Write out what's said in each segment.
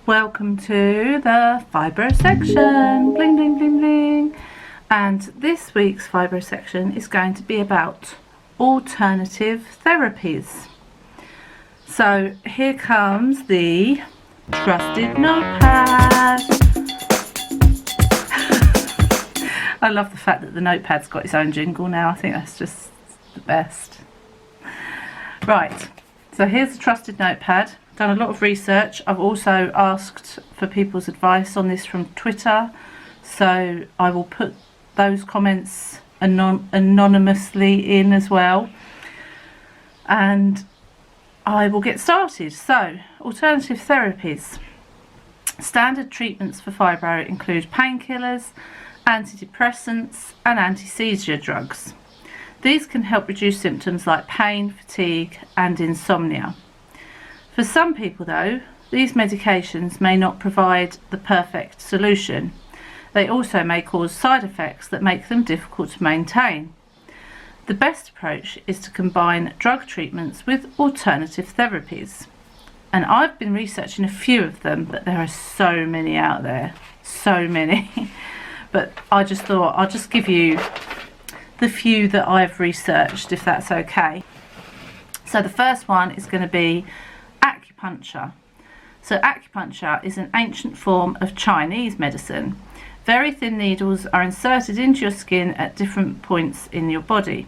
Welcome to the fibro section. Bling bling bling bling. And this week's fibro section is going to be about alternative therapies. So here comes the trusted notepad. I love the fact that the notepad's got its own jingle now. I think that's just the best. Right, so here's the trusted notepad. Done a lot of research. I've also asked for people's advice on this from Twitter, so I will put those comments anonymously in as well, and I will get started. So, alternative therapies. Standard treatments for fibro include painkillers, antidepressants and anti-seizure drugs. These can help reduce symptoms like pain, fatigue and insomnia. For some people though, these medications may not provide the perfect solution. They also may cause side effects that make them difficult to maintain. The best approach is to combine drug treatments with alternative therapies. And I've been researching a few of them, but there are so many out there, so many. But I just thought I'll just give you the few that I've researched, if that's okay. So the first one is going to be acupuncture. So acupuncture is an ancient form of Chinese medicine. Very thin needles are inserted into your skin at different points in your body.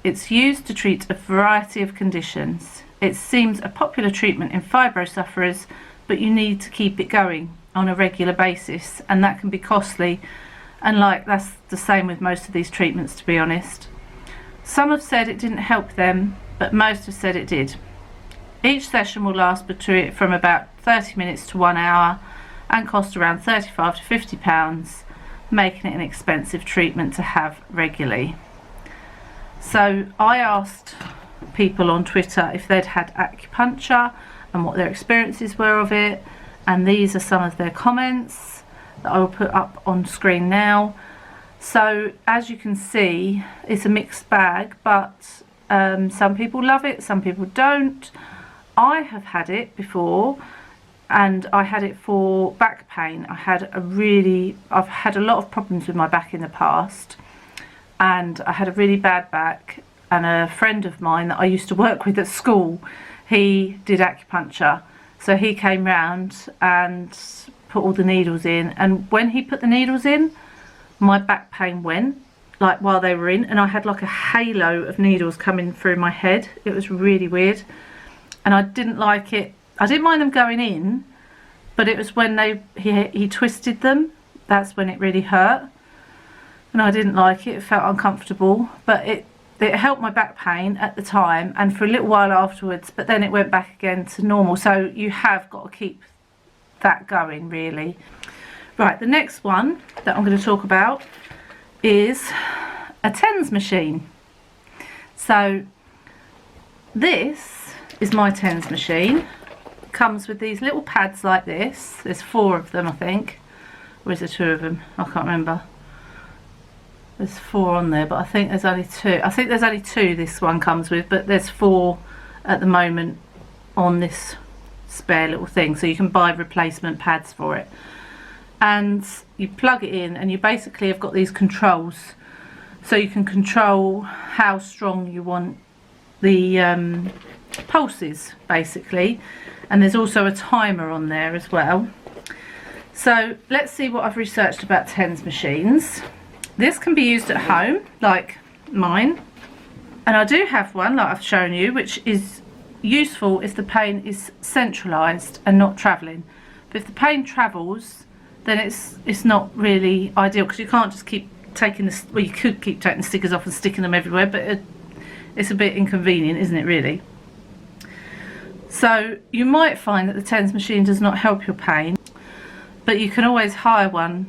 It's used to treat a variety of conditions. It seems a popular treatment in fibro sufferers, but you need to keep it going on a regular basis, and that can be costly, and that's the same with most of these treatments, to be honest. Some have said it didn't help them, but most have said it did. Each session will last from about 30 minutes to 1 hour and cost around £35 to £50, making it an expensive treatment to have regularly. So I asked people on Twitter if they'd had acupuncture and what their experiences were of it, and these are some of their comments that I will put up on screen now. So as you can see, it's a mixed bag, but some people love it, some people don't. I have had it before, and I had it for back pain. I've had a lot of problems with my back in the past, and I had a really bad back, and a friend of mine that I used to work with at school, he did acupuncture. So he came round and put all the needles in, and when he put the needles in, my back pain went, while they were in, and I had like a halo of needles coming through my head. It was really weird. And I didn't like it. I didn't mind them going in, but it was when he twisted them, that's when it really hurt. And I didn't like it, it felt uncomfortable, but it helped my back pain at the time and for a little while afterwards, but then it went back again to normal. So you have got to keep that going, really. Right, the next one that I'm going to talk about is a TENS machine. So this is my TENS machine. It comes with these little pads like this. There's 4 of them, I think. Or is there 2 of them? I can't remember. There's 4 on there, but I think there's only 2. I think there's only 2 this one comes with, but there's 4 at the moment on this spare little thing. So you can buy replacement pads for it. And you plug it in, and you basically have got these controls. So you can control how strong you want the pulses, basically, and there's also a timer on there as well. So let's see what I've researched about TENS machines. This can be used at home, like mine, and I do have one like I've shown you, which is useful if the pain is centralised and not travelling. But if the pain travels, then it's not really ideal, because you can't just keep taking you could keep taking the stickers off and sticking them everywhere, but it's a bit inconvenient, isn't it, really? So you might find that the TENS machine does not help your pain, but you can always hire one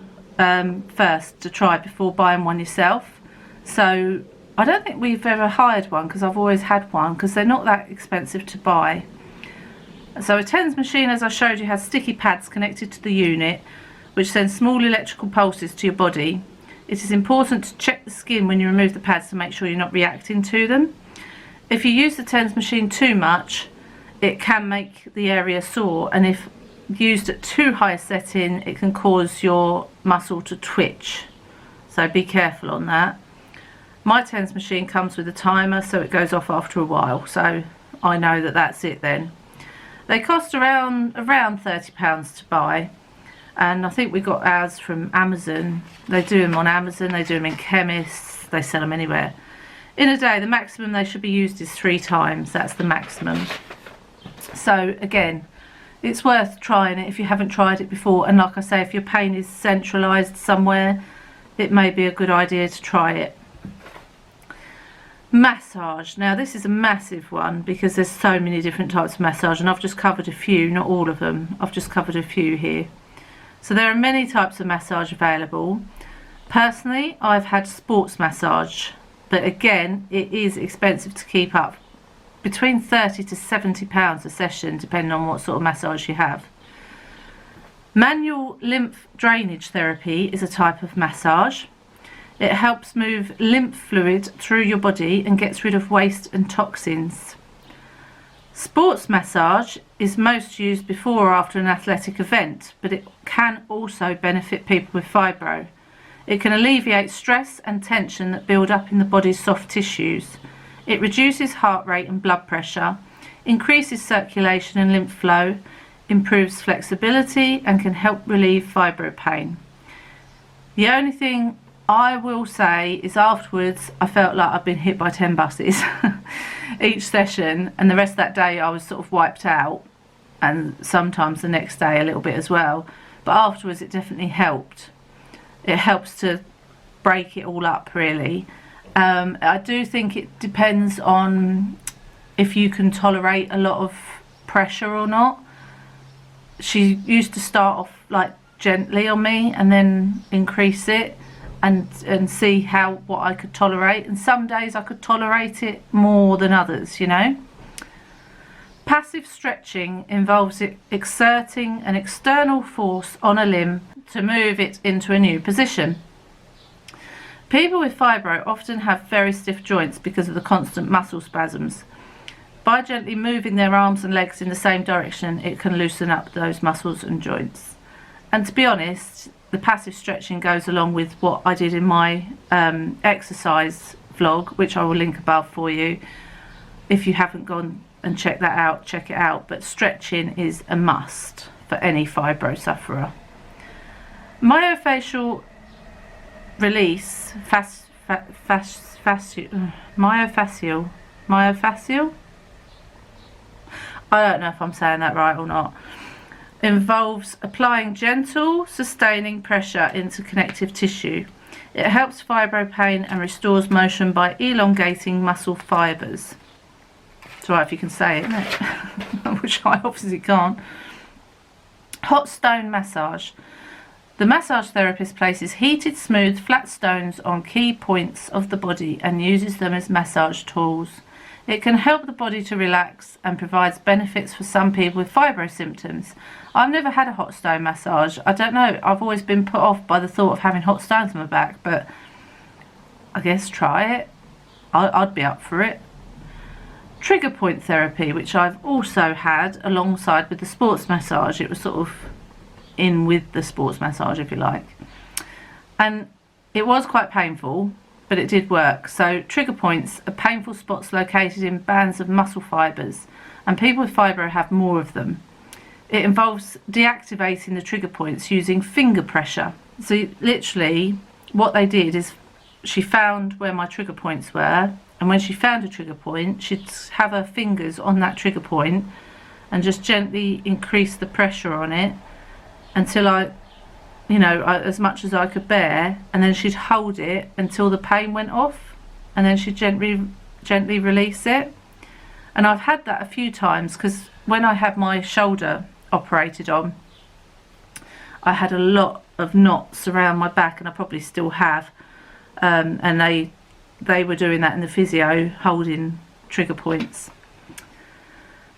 first to try before buying one yourself. So I don't think we've ever hired one, because I've always had one, because they're not that expensive to buy. So a TENS machine, as I showed you, has sticky pads connected to the unit, which sends small electrical pulses to your body. It is important to check the skin when you remove the pads to make sure you're not reacting to them. If you use the TENS machine too much, it can make the area sore, and if used at too high a setting, it can cause your muscle to twitch. So be careful on that. My TENS machine comes with a timer, so it goes off after a while. So I know that that's it then. They cost around £30 to buy. And I think we got ours from Amazon. They do them on Amazon, they do them in chemists, they sell them anywhere. In a day, the maximum they should be used is 3 times. That's the maximum. So again, it's worth trying it if you haven't tried it before. And like I say, if your pain is centralised somewhere, it may be a good idea to try it. Massage. Now this is a massive one because there's so many different types of massage, and I've just covered a few, not all of them. I've just covered a few here. So there are many types of massage available. Personally, I've had sports massage, but again, it is expensive to keep up. Between £30 to £70 a session, depending on what sort of massage you have. Manual lymph drainage therapy is a type of massage. It helps move lymph fluid through your body and gets rid of waste and toxins. Sports massage is most used before or after an athletic event, but it can also benefit people with fibro. It can alleviate stress and tension that build up in the body's soft tissues. It reduces heart rate and blood pressure, increases circulation and lymph flow, improves flexibility, and can help relieve fibro pain. The only thing I will say is afterwards I felt like I'd been hit by 10 buses each session, and the rest of that day I was sort of wiped out, and sometimes the next day a little bit as well, but afterwards it definitely helped. It helps to break it all up really. I do think it depends on if you can tolerate a lot of pressure or not. She used to start off like gently on me and then increase it and see what I could tolerate, and some days I could tolerate it more than others, you know. Passive stretching involves exerting an external force on a limb to move it into a new position. People with fibro often have very stiff joints because of the constant muscle spasms. By gently moving their arms and legs in the same direction, it can loosen up those muscles and joints. And to be honest, the passive stretching goes along with what I did in my exercise vlog, which I will link above for you. If you haven't gone and checked that out, check it out. But stretching is a must for any fibro sufferer. Myofascial release, myofascial? I don't know if I'm saying that right or not. Involves applying gentle, sustaining pressure into connective tissue. It helps fibro pain and restores motion by elongating muscle fibres. It's alright if you can say it, isn't it? Which I obviously can't. Hot stone massage. The massage therapist places heated, smooth, flat stones on key points of the body and uses them as massage tools. It can help the body to relax and provides benefits for some people with fibro symptoms. I've never had a hot stone massage. I don't know, I've always been put off by the thought of having hot stones on my back, but I guess try it. I'd be up for it. Trigger point therapy, which I've also had alongside with the sports massage. It was sort of in with the sports massage, if you like. And it was quite painful, but it did work. So trigger points are painful spots located in bands of muscle fibres, and people with fibro have more of them. It involves deactivating the trigger points using finger pressure. So literally what they did is she found where my trigger points were, and when she found a trigger point, she'd have her fingers on that trigger point and just gently increase the pressure on it until as much as I could bear, and then she'd hold it until the pain went off, and then she'd gently release it. And I've had that a few times, because when I had my shoulder operated on, I had a lot of knots around my back, and I probably still have, and they were doing that in the physio, holding trigger points.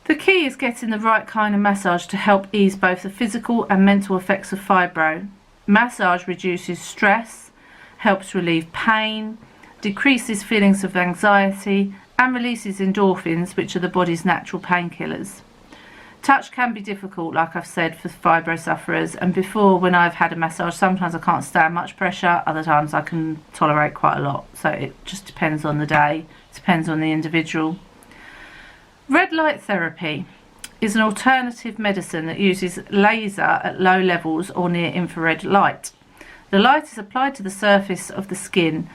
The key is getting the right kind of massage to help ease both the physical and mental effects of fibro. Massage reduces stress, helps relieve pain, decreases feelings of anxiety, and releases endorphins, which are the body's natural painkillers. Touch can be difficult, like I've said, for fibro sufferers, and before, when I've had a massage, sometimes I can't stand much pressure, other times I can tolerate quite a lot. So it just depends on the day, depends on the individual. Red light therapy is an alternative medicine that uses laser at low levels or near infrared light. The light is applied to the surface of the skin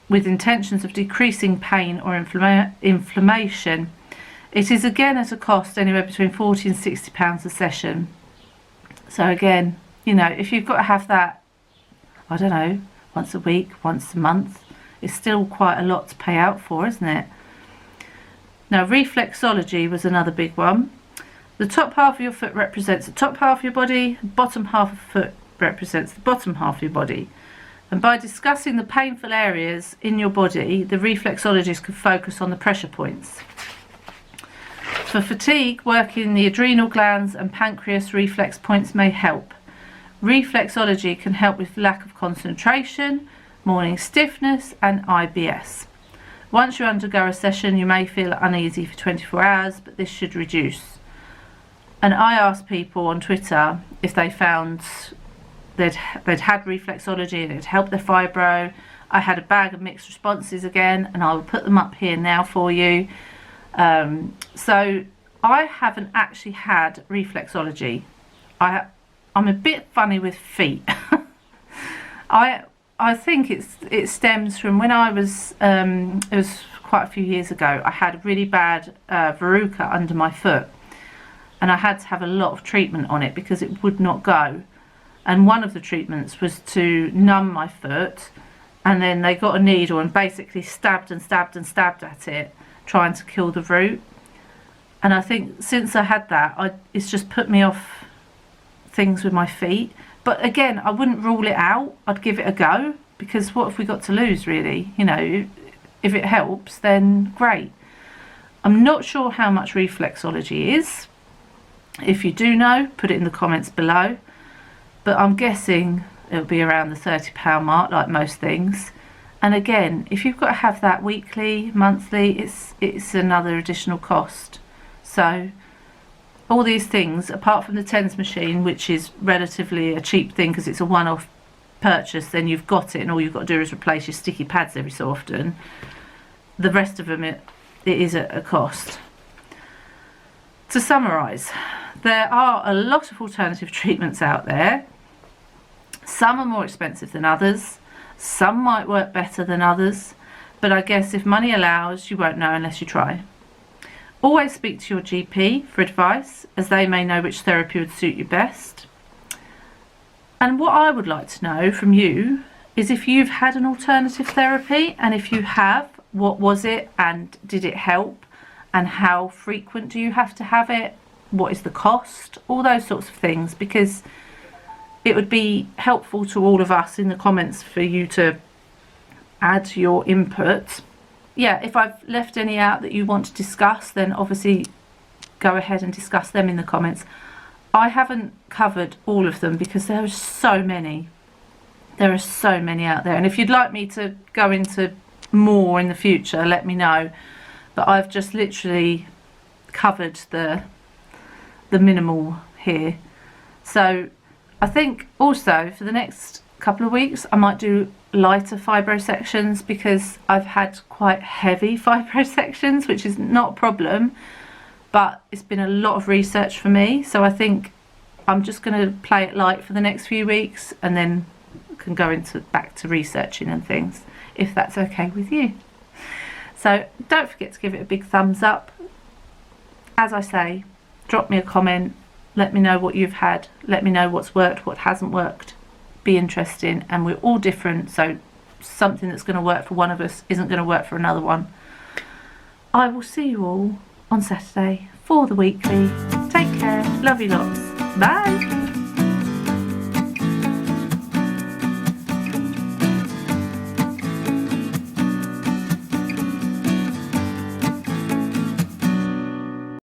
with intentions of decreasing pain or inflammation. It is again at a cost anywhere between £40 and £60 a session. So again, you know, if you've got to have that, I don't know, once a week, once a month, it's still quite a lot to pay out for, isn't it? Now, reflexology was another big one. The top half of your foot represents the top half of your body, the bottom half of the foot represents the bottom half of your body. And by discussing the painful areas in your body, the reflexologist can focus on the pressure points. For fatigue, working the adrenal glands and pancreas reflex points may help. Reflexology can help with lack of concentration, morning stiffness and IBS. Once you undergo a session, you may feel uneasy for 24 hours, but this should reduce. And I asked people on Twitter if they found they'd had reflexology and it helped their fibro. I had a bag of mixed responses again, and I will put them up here now for you. So I haven't actually had reflexology. I'm a bit funny with feet. I think it stems from when I was, it was quite a few years ago, I had a really bad verruca under my foot, and I had to have a lot of treatment on it because it would not go. And one of the treatments was to numb my foot, and then they got a needle and basically stabbed and stabbed and stabbed at it, trying to kill the root. And I think since I had that, it's just put me off things with my feet. But again, I wouldn't rule it out. I'd give it a go, because what have we got to lose, really? You know, if it helps, then great. I'm not sure how much reflexology is. If you do know, put it in the comments below. But I'm guessing it'll be around the £30 mark, like most things. And again, if you've got to have that weekly, monthly, it's another additional cost. So all these things, apart from the TENS machine, which is relatively a cheap thing because it's a one-off purchase, then you've got it, and all you've got to do is replace your sticky pads every so often. The rest of them, it is at a cost. To summarise, there are a lot of alternative treatments out there. Some are more expensive than others. Some might work better than others. But I guess if money allows, you won't know unless you try. Always speak to your GP for advice, as they may know which therapy would suit you best. And what I would like to know from you is if you've had an alternative therapy, and if you have, what was it and did it help, and how frequent do you have to have it, what is the cost, all those sorts of things, because it would be helpful to all of us in the comments for you to add your input. Yeah, if I've left any out that you want to discuss, then obviously go ahead and discuss them in the comments. I haven't covered all of them because there are so many. There are so many out there. And if you'd like me to go into more in the future, let me know. But I've just literally covered the minimal here. So I think also for the next couple of weeks I might do lighter fibro sections, because I've had quite heavy fibro sections, which is not a problem, but it's been a lot of research for me. So I think I'm just going to play it light for the next few weeks, and then can go back to researching and things, if that's okay with you. So don't forget to give it a big thumbs up. As I say, drop me a comment, let me know what you've had, let me know what's worked, what hasn't worked. Be interesting, and we're all different, so something that's going to work for one of us isn't going to work for another one. I will see you all on Saturday for the weekly. Take care, love you lots, bye.